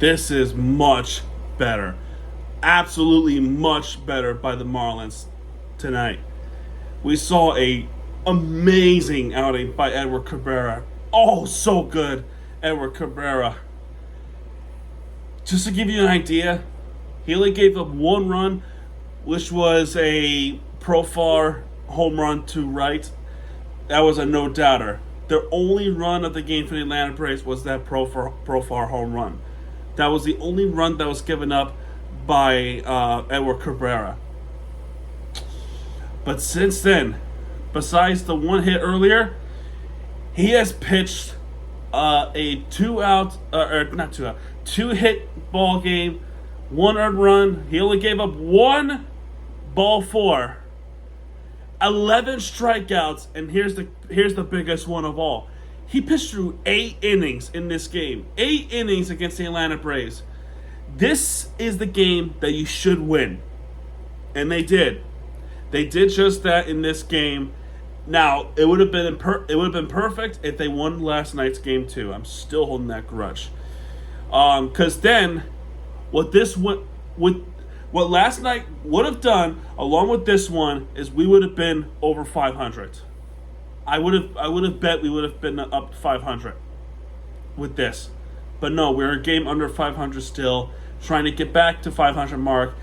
This is much better. Absolutely much better by the Marlins tonight. We saw a amazing outing by Edward Cabrera. Oh, so good, Edward Cabrera. Just to give you an idea, he only gave up one run, which was a Profar home run to right. That was a no-doubter. The only run of the game for the Atlanta Braves was that Profar home run. That was the only run that was given up by Edward Cabrera. But since then, besides the one hit earlier, he has pitched a two-hit ball game, one earned run. He only gave up one ball four, 11 strikeouts, and here's the biggest one of all. He pitched through 8 innings in this game. 8 innings against the Atlanta Braves. This is the game that you should win. And they did. They did just that in this game. Now, it would have been perfect if they won last night's game too. I'm still holding that grudge. Because then, what last night would have done, along with this one, is we would have been over 500. I would have bet we would have been up 500 with this. But no, we're a game under 500 still, trying to get back to 500 mark,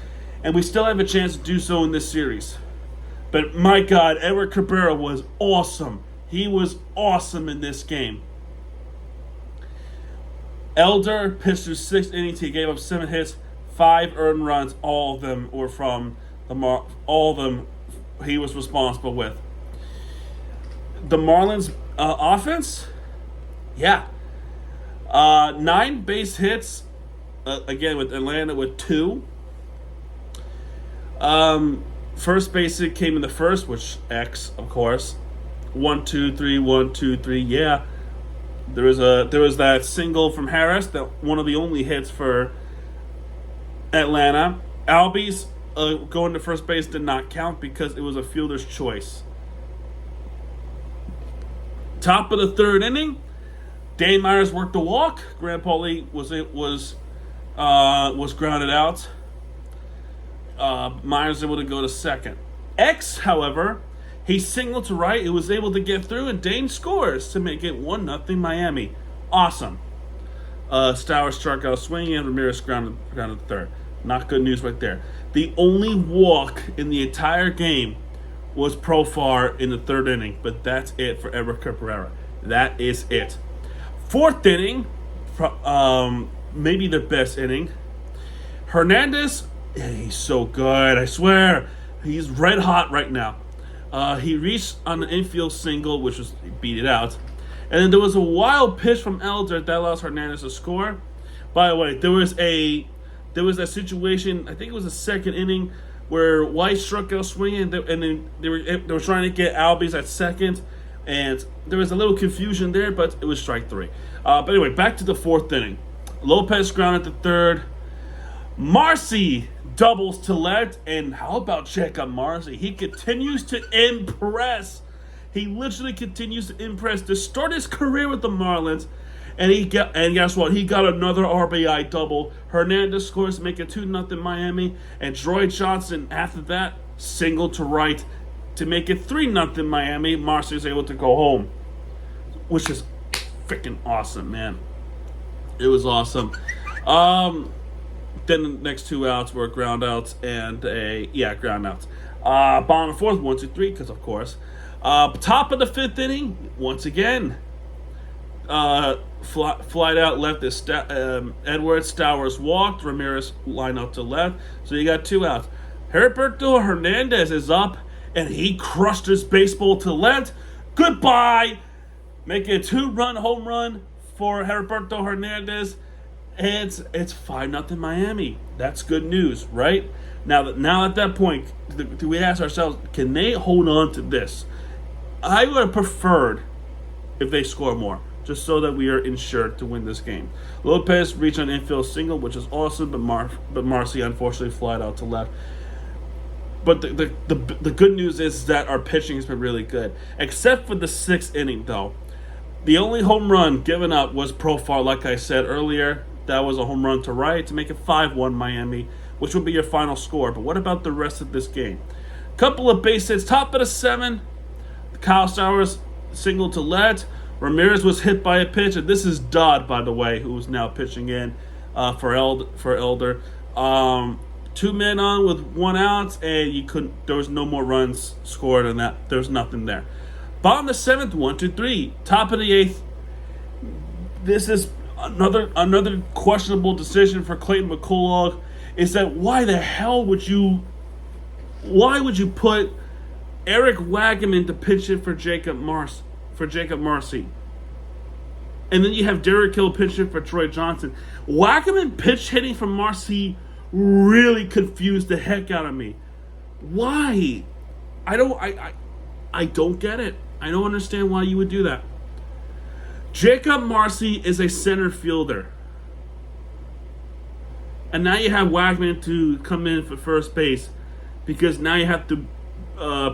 and we still have a chance to do so in this series. But my God, Edward Cabrera was awesome. He was awesome in this game. Elder pitched through 6 innings. He gave up 7 hits, 5 earned runs. All of them were from all of them he was responsible with. The Marlins offense, 9 base hits, again with Atlanta with 2. First base hit came in the first, which X, of course. 1, 2, 3, 1, 2, 3. Yeah, there was that single from Harris, that one of the only hits for Atlanta. Albies going to first base did not count because it was a fielder's choice. Top of the 3rd inning, Dane Myers worked the walk. Grant Pauly was grounded out. Myers able to go to second. X, however, he singled to right. He was able to get through, and Dane scores to make it 1-0 Miami. Awesome. Stowers struck out swinging, and Ramirez grounded to third. Not good news right there. The only walk in the entire game was Profar in the 3rd inning, but that's it for Edward Cabrera. That is it. 4th inning, maybe the best inning. Hernandez, he's so good, I swear. He's red hot right now. He reached on an infield single, which was, he beat it out. And then there was a wild pitch from Elder that allows Hernandez to score. By the way, there was that situation, I think it was the 2nd inning, where White struck out swinging, and then they were trying to get Albies at second, and there was a little confusion there, but it was strike 3. But anyway, back to the 4th inning. Lopez grounded to third. Marcy doubles to left, and how about check on Marcy? He continues to impress. He literally continues to impress to start his career with the Marlins. And guess what? He got another RBI double. Hernandez scores to make it 2-0 Miami. And Troy Johnson, after that, singled to right to make it 3-0 Miami. Marcy is able to go home, which is freaking awesome, man. It was awesome. Then the next 2 outs were ground outs and ground outs. Bottom of the 4th, 1, 2, 3, because of course. Top of the 5th inning, once again. Flight out left is Edwards. Stowers walked. Ramirez lined up to left. So you got 2 outs. Heriberto Hernandez is up, and he crushed his baseball to left. Goodbye. Make it a 2-run home run for Heriberto Hernandez. And it's 5-0 Miami. That's good news, right? Now at that point, do we ask ourselves, can they hold on to this? I would have preferred if they score more, just so that we are insured to win this game. Lopez reached an infield single, which is awesome, but Marcy unfortunately flied out to left. But the good news is that our pitching has been really good, except for the 6th inning, though. The only home run given up was Profar, like I said earlier. That was a home run to right to make it 5-1 Miami, which would be your final score. But what about the rest of this game? Couple of base hits, top of the 7. Kyle Stowers single to left. Ramirez was hit by a pitch, and this is Dodd, by the way, who's now pitching in for Elder. 2 men on with 1 out, and you couldn't. There was no more runs scored on that. There was nothing there. Bottom of the 7th, 1-2-3. Top of the 8th. This is another questionable decision for Clayton McCullough. Is that why the hell would you put Eric Wagaman to pitch it for Jacob Marcy? And then you have Derek Hill pitching for Troy Johnson. Wagaman pitch hitting for Marcy really confused the heck out of me. Why? I don't get it. I don't understand why you would do that. Jacob Marcy is a center fielder. And now you have Wagman to come in for first base because now you have to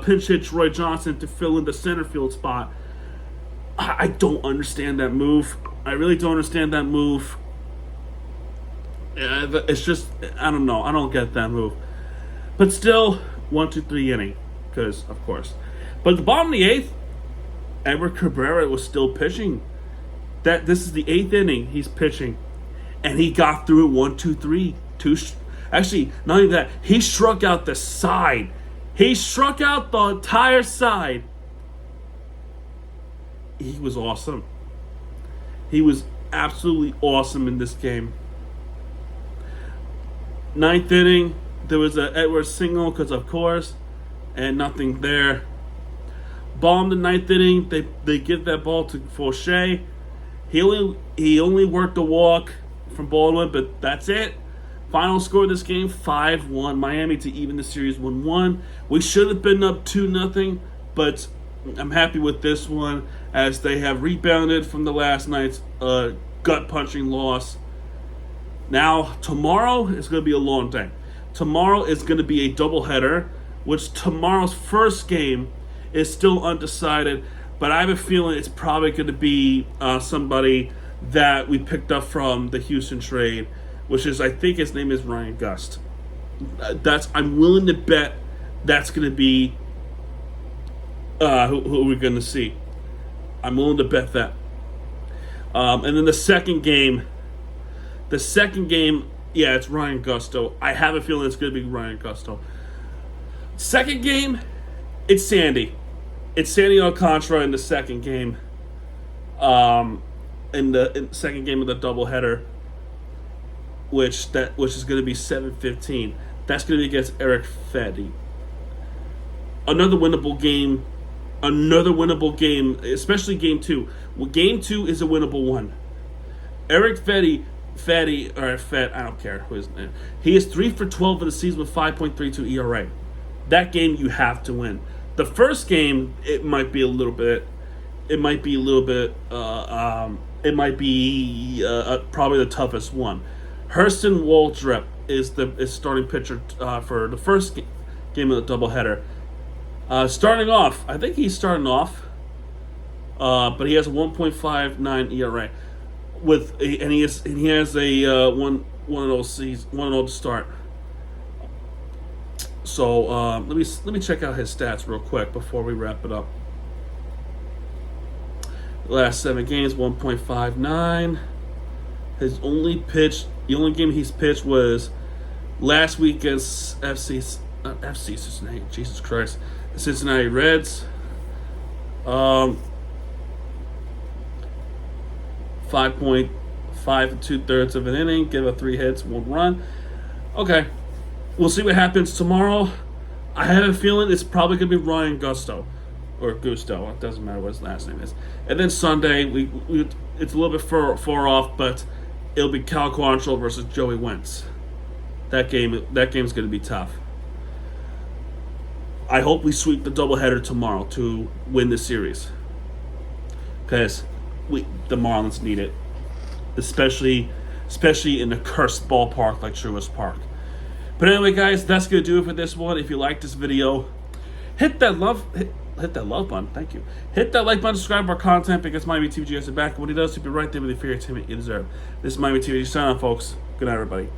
pinch hit Troy Johnson to fill in the center field spot. I don't understand that move. I really don't understand that move. It's just, I don't know. I don't get that move. But still, 1-2-3 inning. Because, of course. But at the bottom of the 8th, Edward Cabrera was still pitching. This is the 8th inning he's pitching. And he got through it 1-2-3. Actually, not even that. He struck out the side. He struck out the entire side. He was awesome. He was absolutely awesome in this game. 9th inning, there was an Edwards single, because of course, and nothing there. Bottom of the 9th inning, they give that ball to Fauché. He only worked the walk from Baldwin, but that's it. Final score of this game, 5-1. Miami to even the series 1-1. We should have been up 2-0, but I'm happy with this one as they have rebounded from the last night's gut-punching loss. Now, tomorrow is going to be a long day. Tomorrow is going to be a doubleheader, which tomorrow's first game is still undecided, but I have a feeling it's probably going to be somebody that we picked up from the Houston trade, which is, I think his name is Ryan Gust. I'm willing to bet that's going to be who we're going to see. I'm willing to bet that. And then the second game, yeah, it's Ryan Gusto. I have a feeling it's going to be Ryan Gusto. Second game, it's Sandy. It's Sandy Alcantara in the second game. In the second game of the doubleheader, which is going to be 7:15. That's going to be against Eric Fedde. Another winnable game, especially game 2. Well, game 2 is a winnable one. Eric Fedde, I don't care who his name. He is 3 for 12 in the season with 5.32 ERA. That game you have to win. The first game, it might be probably the toughest one. Hurston Waldrep is starting pitcher for the first game of the doubleheader. Starting off, I think he's starting off, but he has a 1.59 ERA and he has a one of those to start. So let me check out his stats real quick before we wrap it up. The last 7 games, 1.59. The only game he's pitched was last week against Cincinnati. Jesus Christ, the Cincinnati Reds. 5.5 2/3 of an inning, give up 3 hits, 1 run. Okay, we'll see what happens tomorrow. I have a feeling it's probably going to be Ryan Gusto. Or Gusto, it doesn't matter what his last name is. And then Sunday, it's a little bit far off, but it'll be Cal Quantrill versus Joey Wentz. That game's going to be tough. I hope we sweep the doubleheader tomorrow to win the series, because the Marlins need it, especially in a cursed ballpark like Truist Park. But anyway, guys, that's going to do it for this one. If you like this video, hit that hit that love button. Thank you. Hit that like button, subscribe to our content because Miami TVG has it back. And when he does, he'll be right there with the fear entertainment you deserve. This is Miami TVG sign off, folks. Good night, everybody.